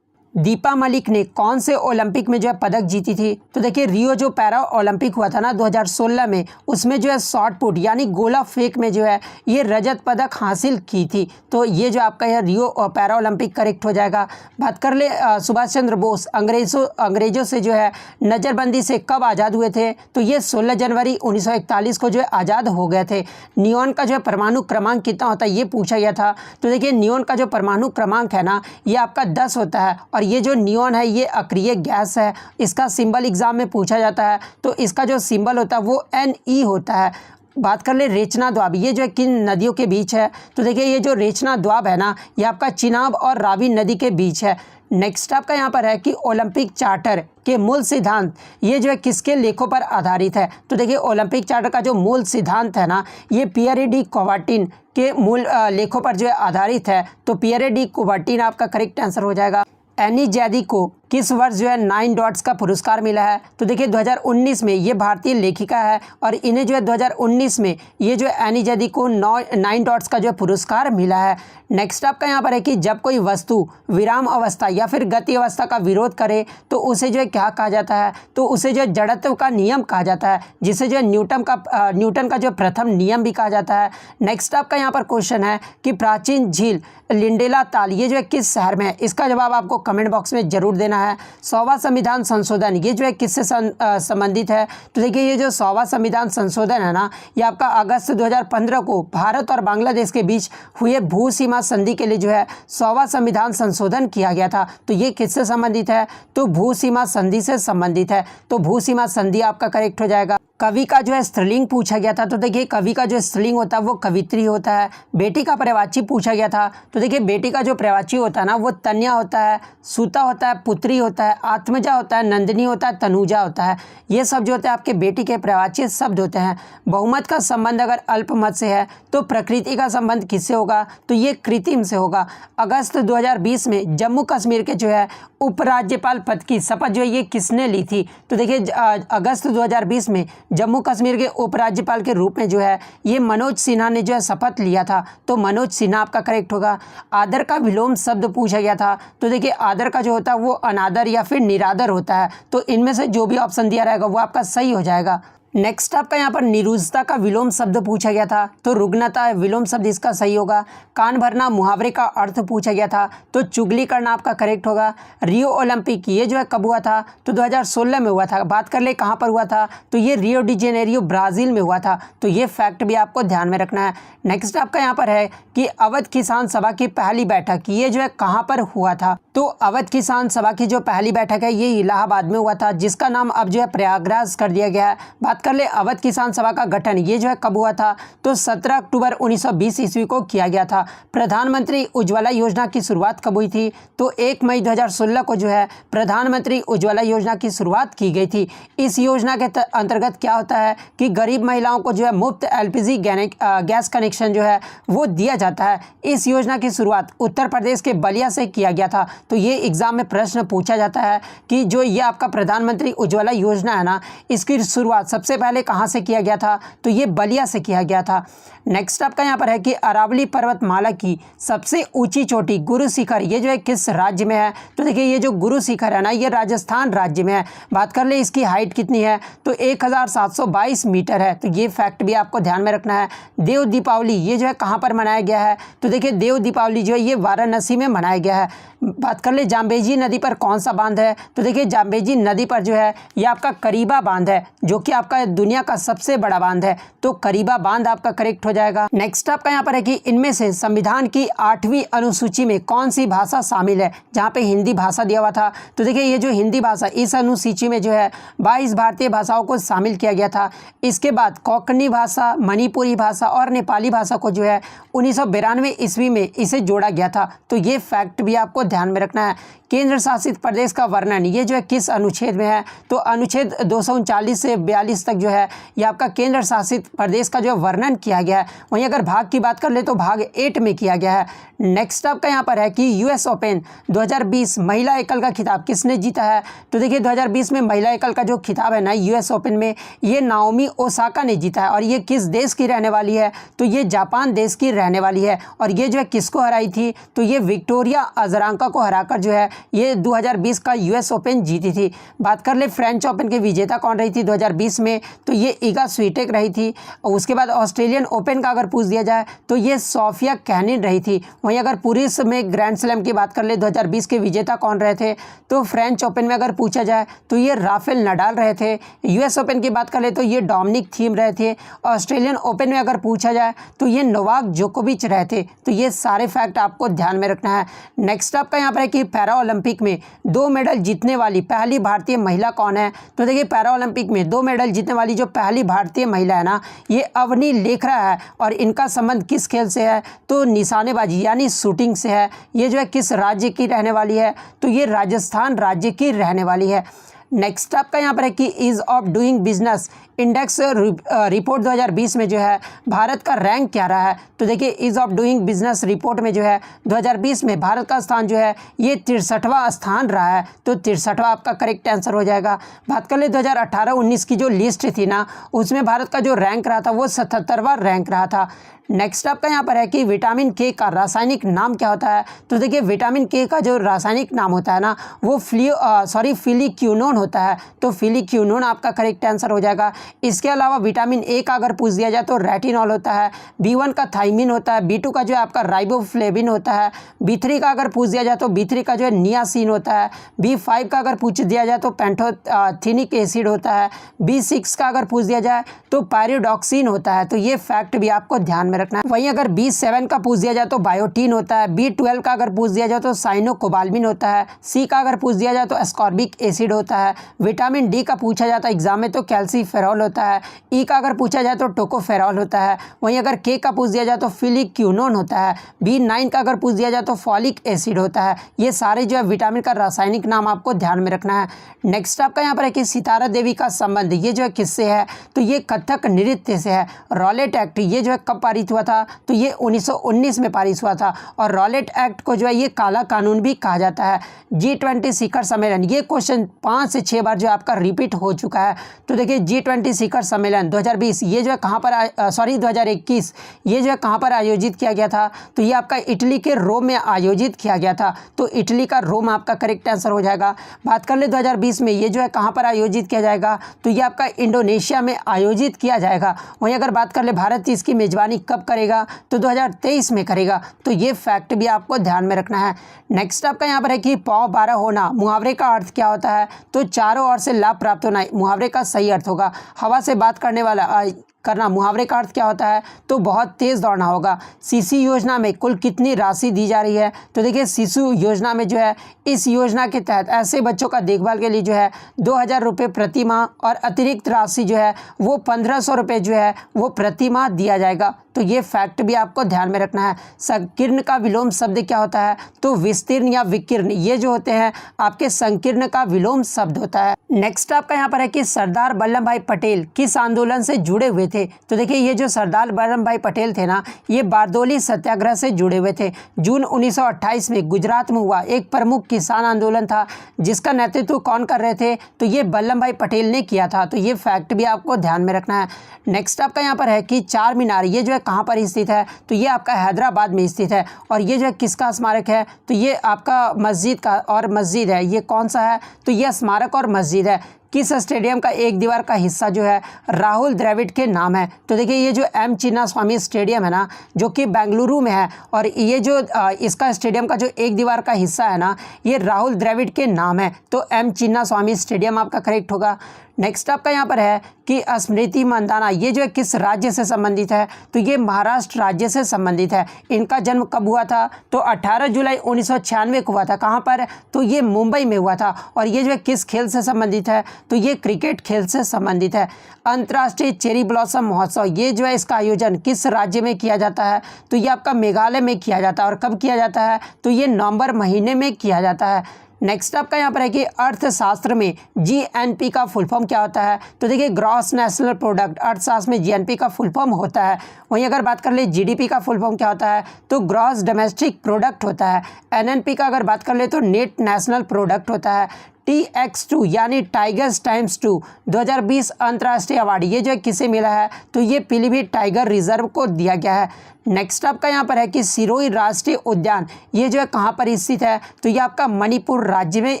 A: दीपा मलिक ने कौन से ओलंपिक में जो है पदक जीती थी? तो देखिए रियो जो पैरा ओलंपिक हुआ था ना 2016 में उसमें जो है शॉट पुट यानी गोला फेंक में जो है ये रजत पदक हासिल की थी। तो ये जो आपका है रियो पैरा ओलंपिक करेक्ट हो जाएगा। बात कर ले सुभाष चंद्र बोस अंग्रेजों से जो है नज़रबंदी से कब आज़ाद हुए थे? तो ये 16 जनवरी 1941 को जो है आज़ाद हो गए थे। नियॉन का जो है परमाणु क्रमांक कितना होता है ये पूछा गया था। तो देखिए नियॉन का जो परमाणु क्रमांक है ना ये आपका 10 होता है और ये जो नियॉन है ये अक्रिय गैस है। इसका सिंबल एग्जाम में पूछा जाता है तो इसका जो सिंबल होता है वो Ne होता है। बात कर ले रेचना द्वाब ये जो है किन नदियों के बीच है? तो देखिए ये जो रेचना द्वाब है ना ये आपका चिनाब और रावी नदी के बीच है। नेक्स्ट आपका यहाँ पर है कि ओलंपिक चार्टर के मूल सिद्धांत ये जो है किसके लेखों पर आधारित है। तो देखिए ओलंपिक चार्टर का जो मूल सिद्धांत है ना, ये पियरे डी कुबर्टिन के मूल लेखों पर जो है आधारित है। तो पियरे डी कुबर्टिन आपका करेक्ट आंसर हो जाएगा। एनी जैदी को किस वर्ष जो है 9 डॉट्स का पुरस्कार मिला है। तो देखिए 2019 में ये भारतीय लेखिका है और इन्हें जो है 2019 में ये जो एनी जैदी को 9 डॉट्स का जो है पुरस्कार मिला है। नेक्स्ट आपका यहाँ पर है कि जब कोई वस्तु विराम अवस्था या फिर गति अवस्था का विरोध करे तो उसे जो है क्या कहा जाता है। तो उसे जो है जड़त्व का नियम कहा जाता है, जिसे जो है न्यूटन का जो प्रथम नियम भी कहा जाता है। नेक्स्ट आपका यहाँ पर क्वेश्चन है कि प्राचीन झील लिंडेला ताल ये जो है किस शहर में है। इसका जवाब आपको कमेंट बॉक्स में जरूर देना है। 100वां संविधान संशोधन ये जो है किससे संबंधित है। तो देखिए ये जो 100वां संविधान संशोधन है ना, ये आपका अगस्त 2015 को भारत और बांग्लादेश के बीच हुए भू सीमा संधि के लिए जो है 100वां संविधान संशोधन किया गया था। तो ये किससे संबंधित है। तो भू सीमा संधि से संबंधित है। तो भू सीमा संधि आपका करेक्ट हो जाएगा। कवि का जो है स्त्रीलिंग पूछा गया था। तो देखिए कवि का जो स्त्रीलिंग होता है वो कवित्री होता है। बेटी का पर्यायवाची पूछा गया था। तो देखिए बेटी का जो पर्यायवाची होता है ना, वो तन्या होता है, सूता होता है, पुत्री होता है, आत्मजा होता है, नंदिनी होता है, तनुजा होता है। ये सब जो होते हैं आपके बेटी के पर्यायवाची शब्द होते हैं। बहुमत का संबंध अगर अल्पमत से है तो प्रकृति का संबंध किससे होगा। तो ये कृत्रिम से होगा। अगस्त 2020 में जम्मू कश्मीर के जो है उपराज्यपाल पद की शपथ जो है ये किसने ली थी। तो देखिए अगस्त 2020 में जम्मू कश्मीर के उपराज्यपाल के रूप में जो है ये मनोज सिन्हा ने जो है शपथ लिया था। तो मनोज सिन्हा आपका करेक्ट होगा। आदर का विलोम शब्द पूछा गया था। तो देखिए आदर का जो होता है वो अनादर या फिर निरादर होता है। तो इनमें से जो भी ऑप्शन दिया रहेगा वो आपका सही हो जाएगा। नेक्स्ट आपका यहाँ पर निरुजता का विलोम शब्द पूछा गया था। तो रुग्णता विलोम शब्द इसका सही होगा। कान भरना मुहावरे का अर्थ पूछा गया था। तो चुगली करना आपका करेक्ट होगा। रियो ओलंपिक ये जो है कब हुआ था। तो 2016 में हुआ था। बात कर ले कहाँ पर हुआ था। तो ये रियो डी जेनेरियो ब्राज़ील में हुआ था। तो ये फैक्ट भी आपको ध्यान में रखना है। नेक्स्ट आपका यहाँ पर है कि अवध किसान सभा की पहली बैठक ये जो है कहाँ पर हुआ था। तो अवध किसान सभा की जो पहली बैठक है ये इलाहाबाद में हुआ था, जिसका नाम अब जो है प्रयागराज कर दिया गया है। बात कर ले अवध किसान सभा का गठन ये जो है कब हुआ था। तो 17 अक्टूबर 1920 ईस्वी को किया गया था। प्रधानमंत्री उज्ज्वला योजना की शुरुआत कब हुई थी। तो 1 मई 2016 को जो है प्रधानमंत्री उज्ज्वला योजना की शुरुआत की गई थी। इस योजना के अंतर्गत क्या होता है कि गरीब महिलाओं को जो है मुफ्त LPG गैस कनेक्शन जो है वो दिया जाता है। इस योजना की शुरुआत उत्तर प्रदेश के बलिया से किया गया था। तो ये एग्जाम में प्रश्न पूछा जाता है कि जो ये आपका प्रधानमंत्री उज्ज्वला योजना है ना, इसकी शुरुआत सबसे पहले कहाँ से किया गया था। तो ये बलिया से किया गया था। नेक्स्ट आपका यहाँ पर है कि अरावली पर्वतमाला की सबसे ऊंची चोटी गुरु शिखर ये जो है किस राज्य में है। तो देखिए ये जो गुरु शिखर है ना, ये राजस्थान राज्य में है। बात कर ले इसकी हाइट कितनी है। तो 1722 मीटर है। तो ये फैक्ट भी आपको ध्यान में रखना है। देव दीपावली ये जो है कहाँ पर मनाया गया है। तो देखिए देव दीपावली जो है ये वाराणसी में मनाया गया है। बात कर ले जाम्बेजी नदी पर कौन सा बांध है। तो देखिए जाम्बेजी नदी पर जो है ये आपका करीबा बांध है, जो कि आपका दुनिया का सबसे बड़ा बांध है। तो करीबा बांध आपका करेक्ट हो जाएगा। नेक्स्ट आपका यहाँ पर है कि इनमें से संविधान की 8वीं अनुसूची में कौन सी भाषा शामिल है, जहाँ पे हिंदी भाषा दिया हुआ था। तो देखिए ये जो हिंदी भाषा इस अनुसूची में जो है 22 भारतीय भाषाओं को शामिल किया गया था। इसके बाद कोंकणी भाषा, मणिपुरी भाषा और नेपाली भाषा को जो है 1992 ईस्वी में इसे जोड़ा गया था। तो ये फैक्ट भी आपको ध्यान में रखना है। केंद्र शासित प्रदेश का वर्णन ये जो है किस अनुच्छेद में है। तो अनुच्छेद 239 से 42 तक जो है ये आपका केंद्र शासित प्रदेश का जो वर्णन किया गया है। वहीं अगर भाग की बात कर ले तो भाग 8 में किया गया है। नेक्स्ट आपका यहाँ पर है कि US ओपन 2020 महिला एकल का खिताब किसने जीता है। तो देखिए 2020 में महिला एकल का जो खिताब है ना US ओपन में, ये नाओमी ओसाका ने जीता है। और ये किस देश की रहने वाली है। तो ये जापान देश की रहने वाली है। और ये जो है किसको हराई थी। तो ये विक्टोरिया अजरांका को हराकर जो है ये 2020 का US ओपन जीती थी। बात कर ले फ्रेंच ओपन की विजेता कौन रही थी 2020 में। तो ये इगा स्वीटेक रही थी। और उसके बाद ऑस्ट्रेलियन ओपन का अगर पूछ दिया जाए तो ये सोफिया कैनिन रही थी। वहीं अगर पुरुष में ग्रैंड स्लैम की बात कर ले 2020 के विजेता कौन रहे थे। तो फ्रेंच ओपन में अगर पूछा जाए तो ये राफेल नडाल रहे थे। US ओपन की बात कर ले तो ये डोमिनिक थीम रहे थे। ऑस्ट्रेलियन ओपन में अगर पूछा जाए तो ये नोवाक जोकोविच रहे थे। तो ये सारे फैक्ट आपको ध्यान में रखना है। नेक्स्ट आपका यहाँ पर है कि पैरा ओलंपिक में 2 मेडल जीतने वाली पहली भारतीय महिला कौन है। तो देखिए पैरा ओलंपिक में 2 मेडल जीतने जीतने वाली जो पहली भारतीय महिला है ना, ये अवनी लेखरा है। और इनका संबंध किस खेल से है? तो निशानेबाजी यानी शूटिंग से है। ये जो है किस राज्य की रहने वाली है? तो ये राजस्थान राज्य की रहने वाली है। नेक्स्ट आपका यहाँ पर है कि ease of doing business index report 2020 में जो है भारत का रैंक क्या रहा है? तो देखिए ease of doing business report में जो है 2020 में भारत का स्थान जो है ये 63वां स्थान रहा है। तो 63वां आपका करेक्ट आंसर हो जाएगा। बात कर ले 2018-19 की जो लिस्ट थी ना, उसमें भारत का जो रैंक रहा था वो 77वां रैंक रहा था। नेक्स्ट आपका यहाँ पर है कि विटामिन के का रासायनिक नाम क्या होता है? तो देखिए विटामिन के का जो रासायनिक नाम होता है ना, वो फिलिक्यूनोन होता है। तो फिलिक्यूनोन आपका करेक्ट आंसर हो जाएगा। इसके अलावा विटामिन ए का अगर पूछ दिया जाए तो रेटिनॉल होता है। B1 का थाइमिन होता है। B2 का जो है आपका राइबोफ्लेविन होता है। B3 का अगर पूछ दिया जाए तो B3 का जो है नियासिन होता है। B5 का अगर पूछ दिया जाए तो पेंटोथेनिक एसिड होता है। B6 का अगर पूछ दिया जाए तो पायरिडॉक्सिन होता है। तो ये फैक्ट भी आपको ध्यान में रखना है। वहीं अगर B7 का पूछ दिया जाए तो बायोटीन होता है। B12 का अगर पूछ दिया जाए तो साइनोकोबाल्मिन होता है। C का अगर पूछ दिया जाए तो एस्कॉर्बिक एसिड होता है। विटामिन डी का पूछा जाता है एग्जाम में तो कैल्सीफेरॉल होता है। ई का अगर पूछा जाए तो टोकोफेरॉल होता है। वहीं अगर के का पूछ दिया जाए तो फिलिक्यूनोन होता है। B9 का अगर पूछ दिया जाए तो फॉलिक एसिड होता है। ये सारे जो है विटामिन का रासायनिक नाम आपको ध्यान में रखना है। नेक्स्ट आपका यहाँ पर है कि सितारा देवी का संबंध ये जो है किससे है? तो ये कथक नृत्य से है। रॉलेट एक्ट ये जो है कब पारित हुआ था? तो ये 1919 में पारित हुआ था। और रॉलेट एक्ट को जो है ये काला कानून भी कहा जाता है। G20 शिखर सम्मेलन, ये क्वेश्चन 5 से 6 बार जो आपका रिपीट हो चुका है। तो देखिए G20 शिखर सम्मेलन 2020 ये जो है कहाँ पर 2021 ये जो है कहाँ पर आयोजित किया गया था? तो ये आपका इटली के रोम में आयोजित किया गया था। तो इटली का रोम आपका करेक्ट आंसर हो जाएगा। बात कर ले 2020 में ये जो है कहाँ पर आयोजित किया जाएगा? तो ये आपका इंडोनेशिया में आयोजित किया जाएगा। वहीं अगर बात कर ले भारत इसकी मेजबानी कब करेगा? तो 2023 में करेगा। तो ये फैक्ट भी आपको ध्यान में रखना है। नेक्स्ट आपका यहाँ पर है कि पौ 12 होना मुहावरे का अर्थ क्या होता है? तो चारों ओर से लाभ प्राप्त होना मुहावरे का सही अर्थ होगा। हवा से बात करने वाला करना मुहावरे का अर्थ क्या होता है? तो बहुत तेज दौड़ना होगा। सीसी योजना में कुल कितनी राशि दी जा रही है? तो देखिए शिशु योजना में जो है इस योजना के तहत ऐसे बच्चों का देखभाल के लिए जो है 2000 रुपये प्रति माह और अतिरिक्त राशि जो है वो 1500 रुपये जो है वो प्रति माह दिया जाएगा। तो ये फैक्ट भी आपको ध्यान में रखना है। संकीर्ण का विलोम शब्द क्या होता है? तो विस्तीर्ण या विकीर्ण ये जो होते हैं आपके संकीर्ण का विलोम शब्द होता है। नेक्स्ट आपका यहाँ पर है कि सरदार वल्लभ भाई पटेल किस आंदोलन से जुड़े हुए थे? तो देखिए ये जो सरदार वल्लभ भाई पटेल थे ना, ये बारदोली सत्याग्रह से जुड़े हुए थे। जून 1928 में गुजरात में हुआ एक प्रमुख किसान आंदोलन था जिसका नेतृत्व कौन कर रहे थे? तो ये वल्लभ भाई पटेल ने किया था। तो ये फैक्ट भी आपको ध्यान में रखना है। नेक्स्ट आपका यहाँ पर है कि चार मीनार ये जो है कहाँ पर स्थित है? तो ये आपका हैदराबाद में स्थित है। और ये जो है किसका स्मारक है? तो ये आपका मस्जिद का और मस्जिद है। ये कौन सा है? तो ये स्मारक और मस्जिद है। किस स्टेडियम का एक दीवार का हिस्सा जो है राहुल द्रविड़ के नाम है? तो देखिए ये जो एम चिन्नास्वामी स्टेडियम है ना, जो कि बेंगलुरु में है, और ये जो इसका स्टेडियम का जो एक दीवार का हिस्सा है ना, ये राहुल द्रविड़ के नाम है। तो एम चिन्नास्वामी स्टेडियम आपका करेक्ट होगा। नेक्स्ट आपका यहाँ पर है कि स्मृति मंदाना ये जो है किस राज्य से संबंधित है? तो ये महाराष्ट्र राज्य से संबंधित है। इनका जन्म कब हुआ था? तो 18 जुलाई 1996 को हुआ था। कहाँ पर? तो ये मुंबई में हुआ था। और ये जो है किस खेल से संबंधित है? तो ये क्रिकेट खेल से संबंधित है। अंतर्राष्ट्रीय चेरी ब्लॉसम महोत्सव ये जो है इसका आयोजन किस राज्य में किया जाता है? तो ये आपका मेघालय में किया जाता है। और कब किया जाता है? तो ये नवंबर महीने में किया जाता है। नेक्स्ट आपका यहाँ पर है कि अर्थशास्त्र में GNP का फुल फॉर्म क्या होता है? तो देखिए ग्रॉस नेशनल प्रोडक्ट अर्थशास्त्र में GNP का फुल फॉर्म होता है। वहीं अगर बात कर ले GDP का फुल फॉर्म क्या होता है? तो ग्रॉस डोमेस्टिक प्रोडक्ट होता है। NNP का अगर बात कर ले तो नेट नेशनल प्रोडक्ट होता है। TX2 यानी टाइगर्स टाइम्स 2 2020 अंतर्राष्ट्रीय अवार्ड ये जो है किसे मिला है? तो ये पीलीभीत टाइगर रिजर्व को दिया गया है। नेक्स्ट आपका यहाँ पर है कि सिरोही राष्ट्रीय उद्यान ये जो है कहाँ पर स्थित है? तो ये आपका मणिपुर राज्य में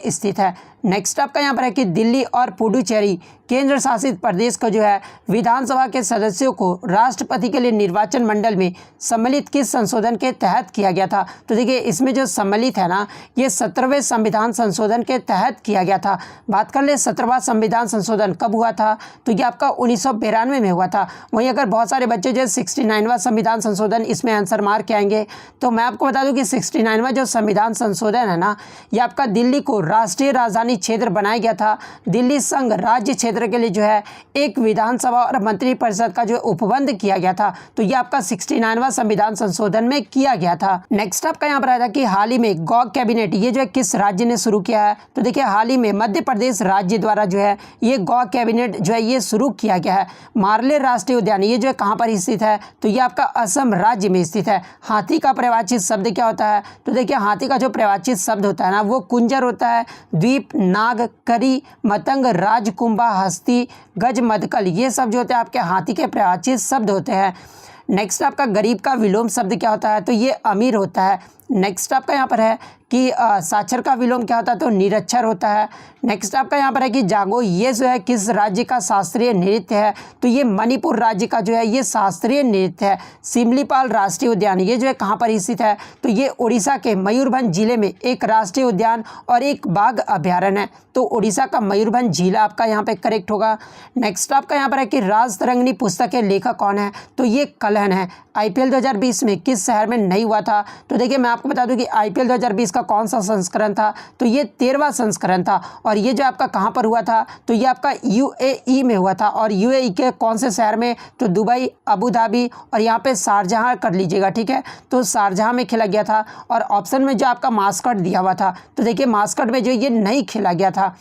A: स्थित है। नेक्स्ट आपका यहाँ पर है कि दिल्ली और पुडुचेरी केंद्र शासित प्रदेश को जो है विधानसभा के सदस्यों को राष्ट्रपति के लिए निर्वाचन मंडल में सम्मिलित किस संशोधन के तहत किया गया था? तो देखिए इसमें जो सम्मिलित है ना, ये 17वें संविधान संशोधन के तहत किया गया था। बात कर ले 17वां संविधान संशोधन कब हुआ था? तो ये आपका 1992 में हुआ था। वहीं अगर बहुत सारे बच्चे जो 69वां संविधान संशोधन इसमें आंसर मार के आएंगे, तो मैं आपको बता दूं कि 69वां जो संविधान संशोधन है ना, ये आपका दिल्ली को राष्ट्रीय राजधानी संसदीय क्षेत्र बनाया गया था। दिल्ली संघ राज्य क्षेत्र के लिए जो है एक विधानसभा और मंत्रिपरिषद का जो उपबंध किया गया था। तो ये आपका 69वां संविधान संशोधन में किया गया था। नेक्स्ट आपका यहाँ पर आया था कि हाल ही में गौ कैबिनेट ये जो है किस राज्य ने शुरू किया है। तो देखिए हाल ही में मध्य प्रदेश राज्य द्वारा जो है ये गौ कैबिनेट जो है ये शुरू किया गया है। मार्ले राष्ट्रीय उद्यान ये जो है कहाँ पर स्थित है, तो ये आपका असम राज्य में स्थित है। हाथी का पर्यायवाची शब्द क्या होता है, तो देखिए हाथी का जो पर्यायवाची शब्द होता है ना वो कुंजर होता है। द्वीप, नाग, करी, मतंग, राजकुंभा, हस्ती, गज, मदकल ये सब जो होते हैं आपके हाथी के पर्यायवाची शब्द होते हैं। नेक्स्ट आपका गरीब का विलोम शब्द क्या होता है, तो ये अमीर होता है। नेक्स्ट आपका यहाँ पर है कि साक्षर का विलोम क्या होता है, तो निरक्षर होता है। नेक्स्ट आपका यहाँ पर है कि जागो ये जो है किस राज्य का शास्त्रीय नृत्य है, तो ये मणिपुर राज्य का जो है ये शास्त्रीय नृत्य है। सिमलीपाल राष्ट्रीय उद्यान ये जो है कहाँ पर स्थित है, तो ये उड़ीसा के मयूरभंज जिले में एक राष्ट्रीय उद्यान और एक बाघ अभ्यारण्य है। तो उड़ीसा का मयूरभंज जिला आपका यहाँ पे करेक्ट होगा। नेक्स्ट आपका यहाँ पर है कि राज तरंगिणी पुस्तक के लेखक कौन है, तो ये कलहन है। IPL 2020 में किस शहर में नहीं हुआ था, तो देखिए मैं आपको बता दूं कि IPL 2020 का कौन सा संस्करण था, तो ये 13वां संस्करण था। और ये जो आपका कहाँ पर हुआ था, तो ये आपका UAE में हुआ था। और UAE के कौन से शहर में, तो दुबई, अबू धाबी और यहाँ पे शारजहाँ कर लीजिएगा, ठीक है। तो शारजहाँ में खेला गया था। और ऑप्शन में जो आपका मास्कट दिया हुआ था, तो देखिए मास्कट में जो ये नहीं खेला गया था।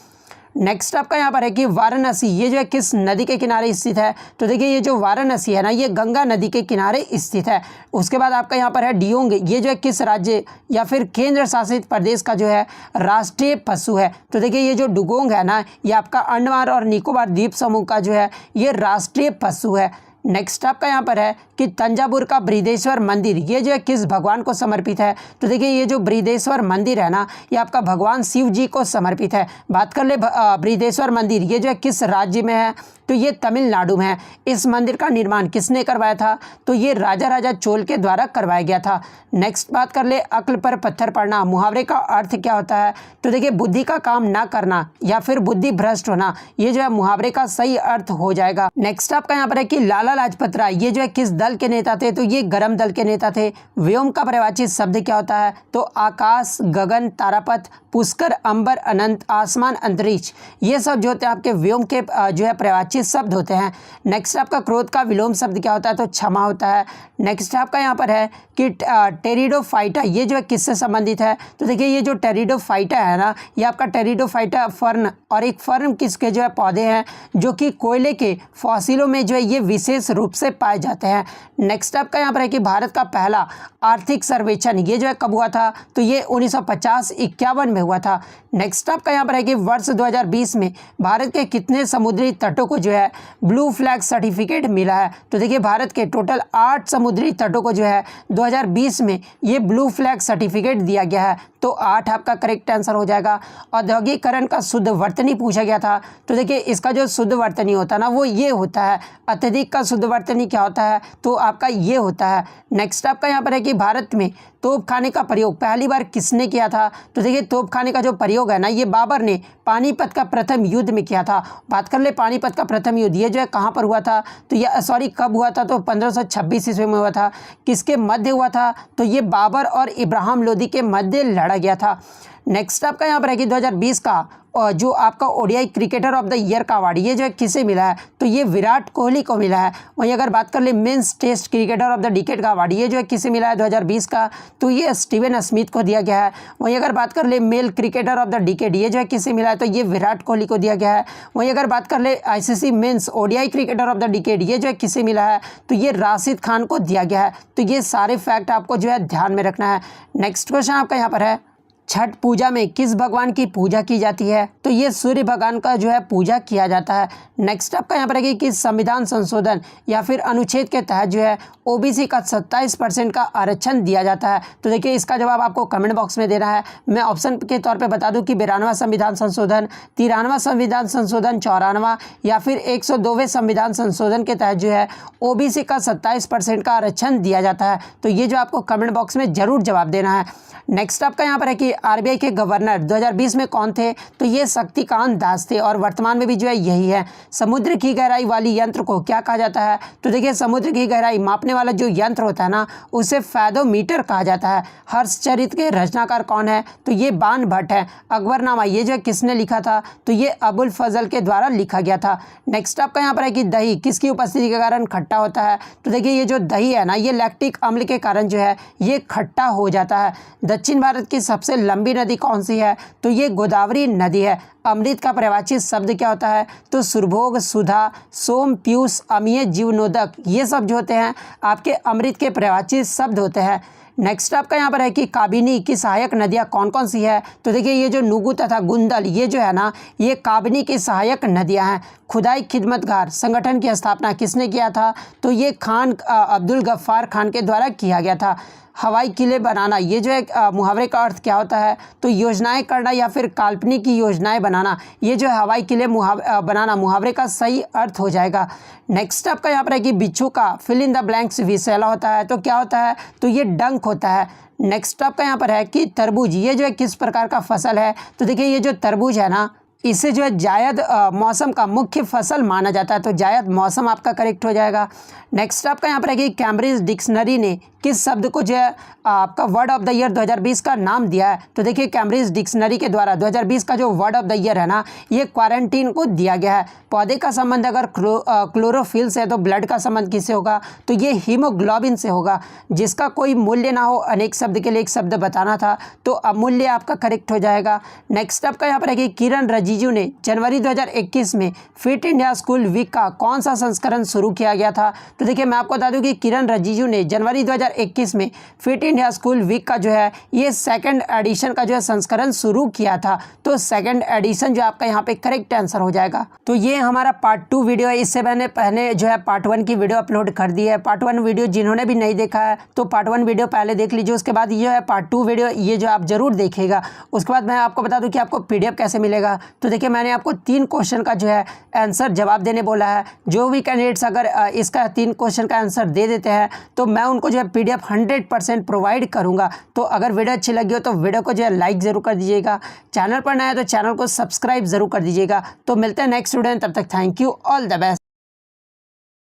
A: नेक्स्ट आपका यहाँ पर है कि वाराणसी ये जो है किस नदी के किनारे स्थित है, तो देखिए ये जो वाराणसी है ना ये गंगा नदी के किनारे स्थित है। उसके बाद आपका यहाँ पर है डियोंग ये जो है किस राज्य या फिर केंद्र शासित प्रदेश का जो है राष्ट्रीय पशु है। तो देखिए ये जो डुगोंग है ना ये आपका अंडमान और निकोबार द्वीप समूह का जो है ये राष्ट्रीय पशु है। नेक्स्ट आपका यहाँ पर है कि तंजावुर का बृहदेश्वर मंदिर ये जो है किस भगवान को समर्पित है, तो देखिए ये जो बृहदेश्वर मंदिर है ना ये आपका भगवान शिव जी को समर्पित है। बात कर ले बृहदेश्वर मंदिर ये जो है किस राज्य में है, तो ये तमिलनाडु में है। इस मंदिर का निर्माण किसने करवाया था, तो ये राजा चोल के द्वारा करवाया गया था। नेक्स्ट बात कर ले अक्ल पर पत्थर पड़ना मुहावरे का अर्थ क्या होता है, तो देखिए बुद्धि का काम ना करना या फिर बुद्धि भ्रष्ट होना ये जो है मुहावरे का सही अर्थ हो जाएगा। नेक्स्ट आपका यहाँ पर है कि लाला लाजपत राय ये जो है किस दल के नेता थे, तो ये गरम दल के नेता थे। व्योम का पर्यायवाची शब्द क्या होता है, तो आकाश, गगन, तारापथ, पुष्कर, अंबर, अनंत, आसमान, अंतरिक्ष ये सब जो होते हैं आपके व्योम के जो है पर्यायवाची शब्द होते हैं। नेक्स्ट आपका क्रोध का विलोम शब्द क्या होता है, तो क्षमा होता है। नेक्स्ट आपका यहाँ पर है कि टेरिडोफाइटा ये जो है किससे संबंधित है, तो देखिए ये जो टेरिडोफाइटा है ना ये आपका टेरिडोफाइटा फर्न और एक फर्न किसके जो है पौधे हैं जो कि कोयले के फॉसिलों में जो है ये विशेष रूप से पाए जाते हैं। नेक्स्ट आपका यहाँ पर है कि भारत का पहला आर्थिक सर्वेक्षण ये जो है कब हुआ था, तो ये 1950-51 में हुआ था। नेक्स्ट आपका यहाँ पर है कि वर्ष 2020 में भारत के कितने समुद्री तटों को जो है ब्लू फ्लैग सर्टिफिकेट मिला है, तो देखिए भारत के टोटल 8 समुद्री तटों को जो है 2020 में ये ब्लू फ्लैग सर्टिफिकेट दिया गया है। तो 8 आपका करेक्ट आंसर हो जाएगा। औद्योगिकरण का शुद्ध वर्तनी पूछा गया था, तो देखिए इसका जो शुद्ध वर्तनी होता है ना वो ये होता है। अत्यधिक का शुद्ध वर्तनी क्या होता है, तो आपका ये होता है। नेक्स्ट आपका यहाँ पर है कि भारत में तोपखाने का प्रयोग पहली बार किसने किया था, तो देखिए तोपखाने का जो प्रयोग है ना ये बाबर ने पानीपत का प्रथम युद्ध में किया था। बात कर ले पानीपत का प्रथम युद्ध ये जो है कहाँ पर हुआ था, तो ये कब हुआ था, तो 1526 ईस्वी में हुआ था। किसके मध्य हुआ था, तो ये बाबर और इब्राहिम लोदी के मध्य लड़ा गया था। नेक्स्ट आपका यहाँ पर है कि 2020 का जो आपका ODI cricketer of the year का अवार्ड ये जो है किसे मिला है, तो ये विराट कोहली को मिला है। वहीं अगर बात कर ले men's test cricketer of the decade का अवार्ड ये जो है किसे मिला है 2020 का, तो ये स्टीवन स्मिथ को दिया गया है। वहीं अगर बात कर ले male cricketer of the decade ये जो है किसे मिला है, तो ये विराट कोहली को दिया गया है। वहीं अगर बात कर ले ICC men's ODI cricketer of the decade ये जो है किसे मिला है, तो ये राशिद खान को दिया गया है। तो ये सारे फैक्ट आपको जो है ध्यान में रखना है। नेक्स्ट क्वेश्चन आपका यहाँ पर है छठ पूजा में किस भगवान की पूजा की जाती है, तो ये सूर्य भगवान का जो है पूजा किया जाता है। नेक्स्ट आपका यहाँ पर है कि संविधान संशोधन या फिर अनुच्छेद के तहत जो है OBC का 27% का आरक्षण दिया जाता है, तो देखिए इसका जवाब आपको कमेंट बॉक्स में देना है। मैं ऑप्शन के तौर पे बता दूं कि 92वां संविधान संशोधन, 93वां संविधान संशोधन, 94वां या फिर 102वें संविधान संशोधन के तहत जो है OBC का 27% का आरक्षण दिया जाता है। तो ये जो आपको कमेंट बॉक्स में जरूर जवाब देना है। नेक्स्ट आपका यहाँ पर है कि आरबीआई के गवर्नर 2020 में कौन थे? तो ये शक्तिकांत दास थे और वर्तमान में भी जो है यही है। समुद्र की गहराई वाली यंत्र को क्या कहा जाता है? तो देखिए समुद्र की गहराई मापने वाला जो यंत्र होता है ना, उसे फैदोमीटर कहा जाता है। हर्षचरित के रचनाकार कौन है? तो ये बाण भट्ट है। अकबरनामा ये जो है किसने लिखा था? तो ये अबुल फजल के द्वारा लिखा गया था। नेक्स्ट आपका यहाँ पर है कि दही किसकी उपस्थिति के कारण खट्टा होता है? तो देखिए ये जो दही है ना, ये लैक्टिक अम्ल के कारण जो है ये खट्टा हो जाता है। दक्षिण भारत की सबसे लंबी नदी कौन सी है? तो ये गोदावरी नदी है। अमृत का पर्यायवाची शब्द क्या होता है? तो सुरभोग, सुधा, सोम, पीयूष, अमीय, जीवनोदक, ये सब जो होते हैं आपके अमृत के पर्यायवाची शब्द होते हैं। नेक्स्ट आपका यहाँ पर है कि काबिनी की सहायक नदियाँ कौन कौन सी है? तो देखिए ये जो नुगु तथा गुंदल ये जो है ना, ये काबिनी की सहायक नदियाँ हैं। खुदाई खिदमतगार संगठन की स्थापना किसने किया था? तो ये खान अब्दुल गफ्फार खान के द्वारा किया गया था। हवाई किले बनाना ये जो है मुहावरे का अर्थ क्या होता है? तो योजनाएं करना या फिर काल्पनिक की योजनाएं बनाना, ये जो है हवाई किले बनाना मुहावरे का सही अर्थ हो जाएगा। नेक्स्ट आपका यहाँ पर है कि बिच्छू का फिल इन द ब्लैंक्स विषैला होता है, तो क्या होता है? तो ये डंक होता है। नेक्स्ट आपका यहाँ पर है कि तरबूज ये जो है किस प्रकार का फसल है? तो देखिए ये जो तरबूज है ना, इसे जो है जायद मौसम का मुख्य फसल माना जाता है, तो जायद मौसम आपका करेक्ट हो जाएगा। नेक्स्ट आपका यहाँ पर है कि कैम्ब्रिज डिक्शनरी ने किस शब्द को जो है आपका वर्ड ऑफ द ईयर 2020 का नाम दिया है? तो देखिए कैम्ब्रिज डिक्शनरी के द्वारा 2020 का जो वर्ड ऑफ द ईयर है ना, ये क्वारंटीन को दिया गया है। पौधे का संबंध अगर क्लोरोफिल से है तो ब्लड का संबंध किससे होगा? तो ये हीमोग्लोबिन से होगा। जिसका कोई मूल्य ना हो, अनेक शब्द के लिए एक शब्द बताना था, तो अमूल्य आपका करेक्ट हो जाएगा। नेक्स्ट आपका यहाँ पर है कि किरण रिजिजू ने जनवरी 2021 में फिट इंडिया स्कूल वीक का कौन सा संस्करण शुरू किया गया था? तो देखिए मैं आपको बता दूं कि किरण रिजिजू ने जनवरी 2021 में फिट इंडिया स्कूल वीक का जो है ये सेकंड एडिशन का जो है संस्करण शुरू किया था, तो सेकंड एडिशन जो आपका यहाँ पे करेक्ट आंसर हो जाएगा। तो ये हमारा पार्ट 2 वीडियो है। इससे मैंने पहले जो है पार्ट 1 की वीडियो अपलोड कर दी है। पार्ट 1 वीडियो जिन्होंने भी नहीं देखा है तो पार्ट 1 वीडियो पहले देख लीजिए, उसके बाद ये है पार्ट 2 वीडियो, ये जो आप जरूर देखिएगा। उसके बाद मैं आपको बता दूं कि आपको PDF कैसे मिलेगा। तो देखिए मैंने आपको 3 क्वेश्चन का जो है आंसर जवाब देने बोला है। जो भी कैंडिडेट्स अगर इसका 3 क्वेश्चन का आंसर दे देते हैं तो मैं उनको जो है PDF 100% प्रोवाइड करूंगा। तो अगर वीडियो अच्छी लगी हो तो वीडियो को जो है लाइक जरूर कर दीजिएगा। चैनल पर नया है तो चैनल को सब्सक्राइब जरूर कर दीजिएगा। तो मिलते हैं नेक्स्ट वीडियो में, तब तक thank you, all the best.